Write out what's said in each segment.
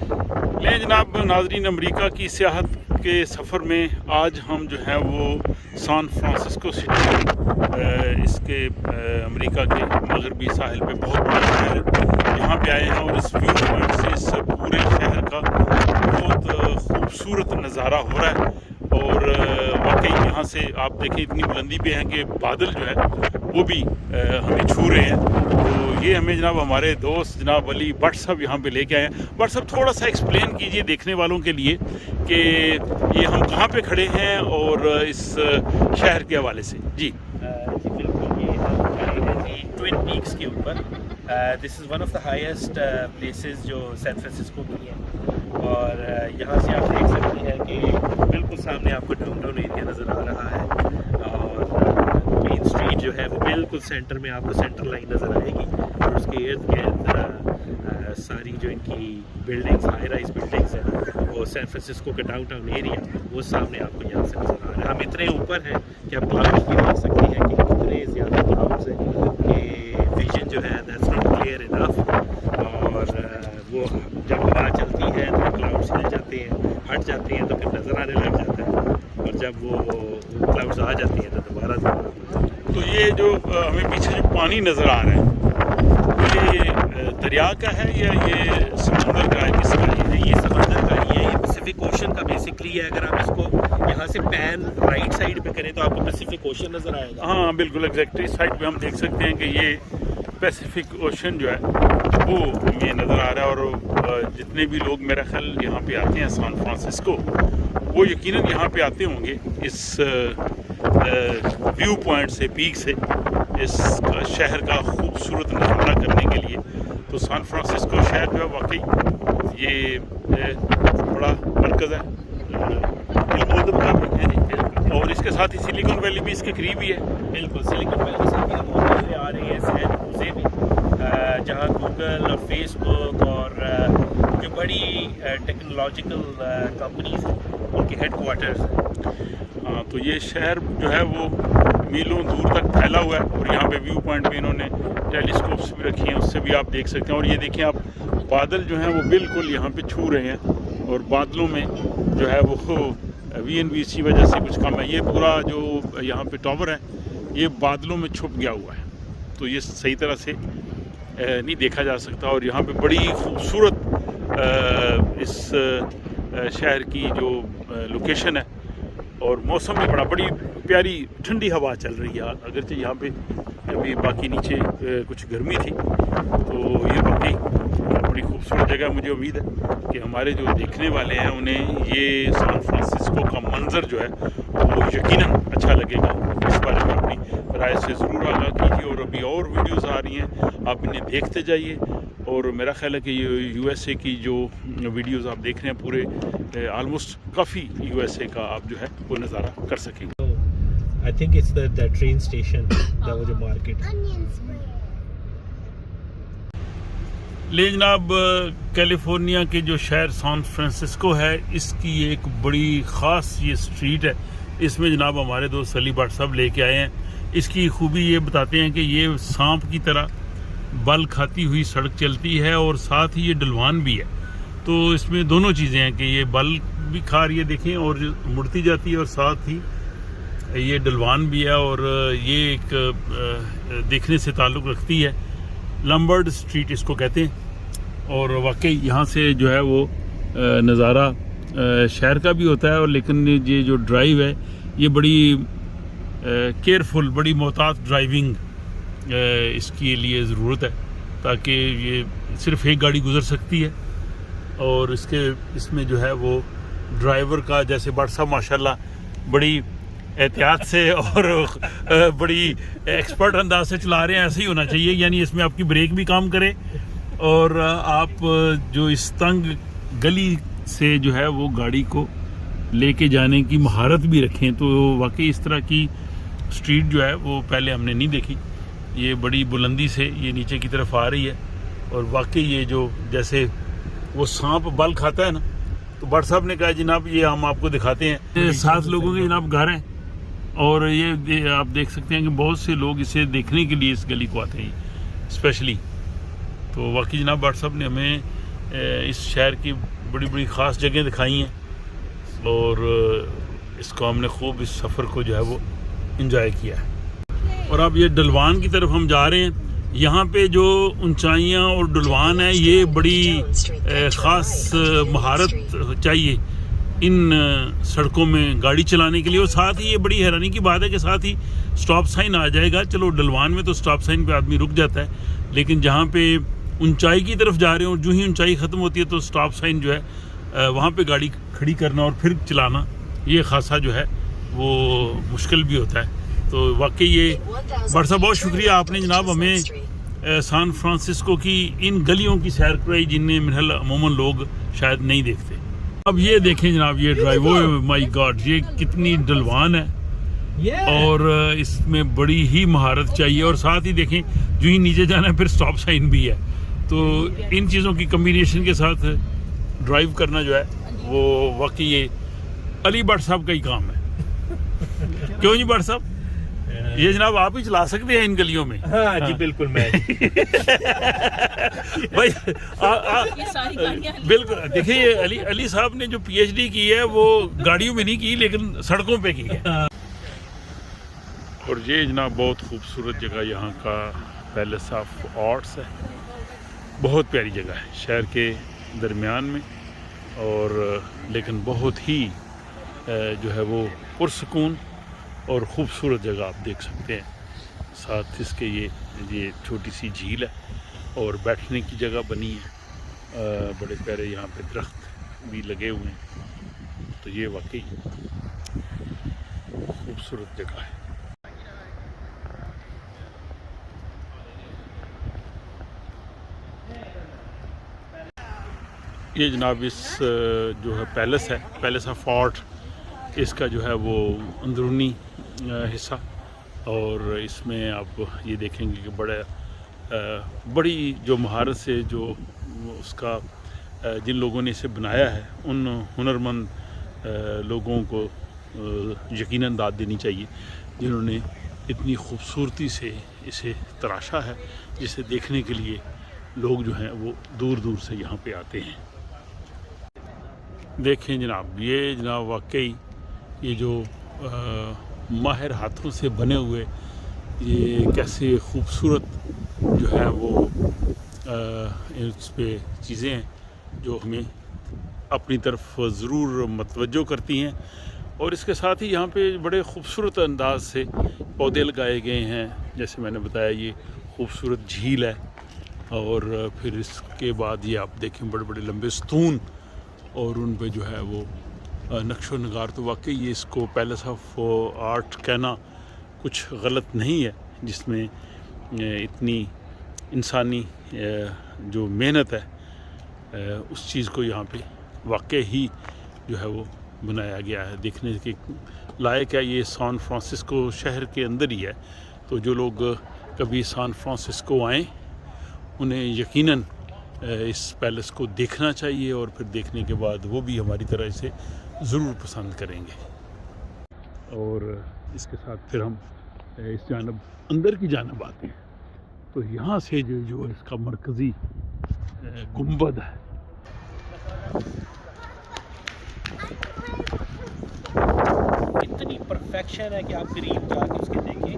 ले जनाब नाजरीन, अमेरिका की सियाहत के सफ़र में आज हम जो है वो सान फ्रांसिस्को सिटी, इसके अमेरिका के मगरबी साहिल पे बहुत बड़ा शहर यहाँ पे आए हैं और इस व्यू पॉइंट से इस पूरे शहर का बहुत खूबसूरत नज़ारा हो रहा है। और वाकई यहाँ से आप देखें इतनी बुलंदी पे हैं कि बादल जो है वो भी हमें छू रहे हैं। तो ये हमें जनाब हमारे दोस्त जनाब अली भट्ट साहब यहाँ पे लेके आए हैं। भट्ट साहब थोड़ा सा एक्सप्लेन कीजिए देखने वालों के लिए कि ये हम कहाँ पे खड़े हैं और इस शहर के हवाले से। जी बिल्कुल, ये हम खड़े हैं जी ट्विन पीक्स के ऊपर। This is one of the highest places जो सैन फ्रांसिस्को की है और यहाँ से आप देख सकते हैं कि बिल्कुल सामने आपको डाउनटाउन एरिया नज़र आ रहा है और मेन स्ट्रीट जो है वो बिल्कुल सेंटर में आपको सेंटर लाइन नज़र आएगी और उसके इर्द गिर्द सारी जो इनकी बिल्डिंग्स, हाई राइज बिल्डिंग्स हैं, वो सैन फ्रांसिस्को का डाउनटाउन एरिया वो सामने आपको यहाँ से नज़र आ रहा है। हम इतने ऊपर हैं कि आप क्लाउड्स भी देख सकते हैं कि कितने ज़्यादा क्लाउड्स हैं कि विजन जो है दैट्स नॉट क्लियर इनफ। और वो जब हवा चलती है तो क्लाउड्स हिल जाते हैं, हट जाते हैं तो फिर नज़र आने लग जाता है और जब वो क्लाउड्स आ जाती हैं तो दोबारा। तो ये जो हमें पीछे जो पानी नज़र आ रहा है ये दरिया का है या ये समंदर का है, किसका है? ये समंदर का ही है, ये पैसिफिक ओशन का बेसिकली है। अगर आप इसको यहाँ से पैन राइट साइड पे करें तो आपको पैसिफिक ओशन नज़र आएगा। हाँ बिल्कुल एग्जैक्टली, इस साइड पे हम देख सकते हैं कि ये पैसिफिक ओशन जो है वो ये नज़र आ रहा है। और जितने भी लोग मेरा ख्याल यहाँ पे आते हैं सैन फ्रांसिस्को, वो यकीनन यहाँ पे आते होंगे इस व्यू पॉइंट से, पीक से, इस शहर का खूबसूरत नज़ारा करने के लिए। तो सैन फ्रांसिस्को शहर जो है वाकई ये बड़ा मरकज़ है और इसके साथ ही सिलिकॉन वैली भी इसके करीब ही है। बिल्कुल, सिलिकॉन वैली से भी हम होते हुए आ रहे हैं सैन होजे में, जहाँ गूगल और फेसबुक और जो बड़ी टेक्नोलॉजिकल कंपनीज हैं उनके हेडक्वार्टर्स हैं। हाँ, तो ये शहर जो है वो मीलों दूर तक फैला हुआ है और यहाँ पे व्यू पॉइंट पे इन्होंने टेलीस्कोप्स भी रखी हैं, उससे भी आप देख सकते हैं। और ये देखें आप, बादल जो हैं वो बिल्कुल यहाँ पे छू रहे हैं और बादलों में जो है वो VNV की वजह से कुछ कम है। ये पूरा जो यहाँ पे टावर है ये बादलों में छुप गया हुआ है, तो ये सही तरह से नहीं देखा जा सकता। और यहाँ पे बड़ी खूबसूरत इस शहर की जो लोकेशन है और मौसम भी बड़ी प्यारी ठंडी हवा चल रही है। अगरचे यहाँ पे अभी बाकी नीचे कुछ गर्मी थी, तो ये वाकई बड़ी खूबसूरत जगह। मुझे उम्मीद है कि हमारे जो देखने वाले हैं उन्हें ये सैन फ्रांसिस्को का मंजर जो है वो यकीनन अच्छा लगेगा। इस बारे में अपनी राय से ज़रूर आगाह कीजिए। और अभी और वीडियोज़ आ रही हैं, आप इन्हें देखते जाइए। और मेरा ख्याल है कि ये USA की जो वीडियोज़ आप देख रहे हैं पूरे आलमोस्ट काफ़ी USA का आप जो है वो नज़ारा कर सकेंगे। I think it's the train station, वो जो मार्केट। ले जनाब, कैलिफोर्निया के जो शहर सैन फ्रांसिस्को है इसकी एक बड़ी ख़ास ये स्ट्रीट है। इसमें जनाब हमारे दोस्त अली भट्ट साहब लेके आए हैं। इसकी खूबी ये बताते हैं कि ये सांप की तरह बल खाती हुई सड़क चलती है और साथ ही ये ढलवान भी है। तो इसमें दोनों चीज़ें हैं कि ये बल भी खा रही है, देखें, और मुड़ती जाती है, और साथ ही ये ढलवान भी है। और ये एक देखने से ताल्लुक़ रखती है, लम्बर्ड स्ट्रीट इसको कहते हैं। और वाकई यहाँ से जो है वो नज़ारा शहर का भी होता है, और लेकिन ये जो ड्राइव है ये बड़ी केयरफुल, बड़ी मोहतात ड्राइविंग इसके लिए ज़रूरत है, ताकि ये सिर्फ एक गाड़ी गुजर सकती है। और इसमें जो है वो ड्राइवर का, जैसे भट्ट साहब माशाल्लाह बड़ी एहतियात से और बड़ी एक्सपर्ट अंदाज से चला रहे हैं, ऐसे ही होना चाहिए। यानी इसमें आपकी ब्रेक भी काम करे और आप जो इस तंग गली से जो है वो गाड़ी को लेके जाने की महारत भी रखें। तो वाकई इस तरह की स्ट्रीट जो है वो पहले हमने नहीं देखी। ये बड़ी बुलंदी से ये नीचे की तरफ आ रही है और वाकई ये जो जैसे वो सांप बल खाता है ना, तो भट्ट साहब ने कहा जनाब ये हम आपको दिखाते हैं। 7 लोगों के जनाब घर हैं और ये आप देख सकते हैं कि बहुत से लोग इसे देखने के लिए इस गली को आते हैं स्पेशली। तो वाकई जनाब भट्ट साहब ने हमें इस शहर की बड़ी बड़ी ख़ास जगह दिखाई हैं और इसको हमने खूब इस सफ़र को जो है वो इंजॉय किया है। और अब ये डलवान की तरफ हम जा रहे हैं। यहाँ पे जो ऊंचाइयाँ और डलवान है ये बड़ी ख़ास महारत चाहिए इन सड़कों में गाड़ी चलाने के लिए। और साथ ही ये बड़ी हैरानी की बात है कि साथ ही स्टॉप साइन आ जाएगा। चलो डलवान में तो स्टॉप साइन पे आदमी रुक जाता है, लेकिन जहाँ पे ऊंचाई की तरफ जा रहे हो और जो ही ऊंचाई ख़त्म होती है तो स्टॉप साइन जो है वहाँ पे गाड़ी खड़ी करना और फिर चलाना ये खासा जो है वो मुश्किल भी होता है। तो वाकई ये बड़ा सा बहुत शुक्रिया आपने जनाब हमें सैन फ्रांसिस्को की इन गलियों की सैर कराई जिन्हें मिनहल अमूमन लोग शायद नहीं देखते। अब ये देखें जनाब, ये ड्राइव, ओ माय गॉड, ये कितनी डलवान है और इसमें बड़ी ही महारत चाहिए। और साथ ही देखें जो ही नीचे जाना है फिर स्टॉप साइन भी है। तो इन चीज़ों की कम्बिनेशन के साथ ड्राइव करना जो है वो वाकई ये अली भट्ट साहब का ही काम है। क्यों जी भट्ट साहब, ये जनाब आप ही चला सकते हैं इन गलियों में? हाँ जी बिल्कुल मैं भाई बिल्कुल। देखिए ये अली साहब ने जो पीएचडी की है वो गाड़ियों में नहीं की लेकिन सड़कों पे की है। और ये जनाब बहुत खूबसूरत जगह यहाँ का पैलेस ऑफ आर्ट्स है। बहुत प्यारी जगह है शहर के दरमियान में और लेकिन बहुत ही जो है वो पुरसकून और ख़ूबसूरत जगह आप देख सकते हैं। साथ इसके ये छोटी सी झील है और बैठने की जगह बनी है। बड़े प्यारे यहाँ पे दरख्त भी लगे हुए हैं। तो ये वाकई खूबसूरत जगह है। ये जनाब इस जो है पैलेस है, पैलेस ऑफ आर्ट, इसका जो है वो अंदरूनी हिस्सा। और इसमें आप ये देखेंगे कि बड़ी जो महारत से जो उसका जिन लोगों ने इसे बनाया है उन हुनरमंद लोगों को यकीनन दाद देनी चाहिए जिन्होंने इतनी खूबसूरती से इसे तराशा है, जिसे देखने के लिए लोग जो हैं वो दूर दूर से यहाँ पे आते हैं। देखें जनाब, ये जनाब वाकई ये जो माहिर हाथों से बने हुए ये कैसे खूबसूरत जो है वो इस पे चीज़ें हैं जो हमें अपनी तरफ ज़रूर मतवज्जो करती हैं। और इसके साथ ही यहाँ पे बड़े खूबसूरत अंदाज से पौधे लगाए गए हैं। जैसे मैंने बताया ये खूबसूरत झील है और फिर इसके बाद ये आप देखें बड़े बड़े लंबे स्तून और उन पे जो है वो नक्शो नगार। तो वाकई ये इसको पैलेस ऑफ आर्ट कहना कुछ गलत नहीं है, जिसमें इतनी इंसानी जो मेहनत है उस चीज़ को यहाँ पे वाकई ही जो है वो बनाया गया है। देखने के लायक है। ये सैन फ्रांसिस्को शहर के अंदर ही है। तो जो लोग कभी सैन फ्रांसिस्को आएँ उन्हें यकीनन इस पैलेस को देखना चाहिए और फिर देखने के बाद वो भी हमारी तरह इसे ज़रूर पसंद करेंगे। और इसके साथ फिर हम इस जानब अंदर की जानब आते हैं। तो यहाँ से जो इसका मरकज़ी गुंबद है, इतनी परफेक्शन है कि आप करीब जाके उसके देखें,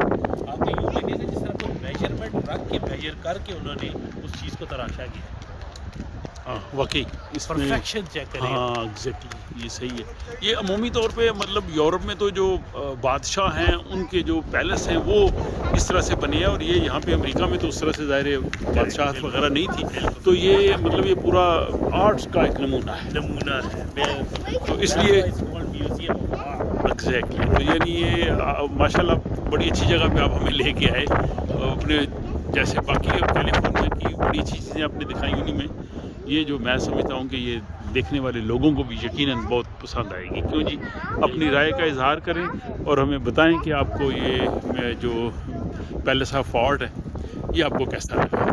आपको यूँ लगेगा जिस तरह कोई मेजरमेंट रख के मेजर करके उन्होंने उस चीज़ को तराशा किया। हाँ वाकई इसमें परफेक्शन चेक करें। हाँ एग्जैक्टली ये सही है। ये अमूमी तौर पे मतलब यूरोप में तो जो बादशाह हैं उनके जो पैलेस हैं वो इस तरह से बने हैं और ये यहाँ पे अमेरिका में तो उस तरह से ज़ाहिर बादशाह वगैरह नहीं थी। तो ये मतलब ये पूरा आर्ट्स का एक नमूना है। तो इसलिए एग्जैक्टली तो यानी ये माशाल्लाह बड़ी अच्छी जगह पे आप हमें लेके आए। अपने जैसे बाकी कैलिफोर्निया की बड़ी अच्छी चीज़ें आपने दिखाई उन्हीं में ये जो मैं समझता हूँ कि ये देखने वाले लोगों को भी यकीनन बहुत पसंद आएगी। क्यों जी, अपनी राय का इजहार करें और हमें बताएं कि आपको ये जो पैलेस ऑफ आर्ट है ये आपको कैसा लगा।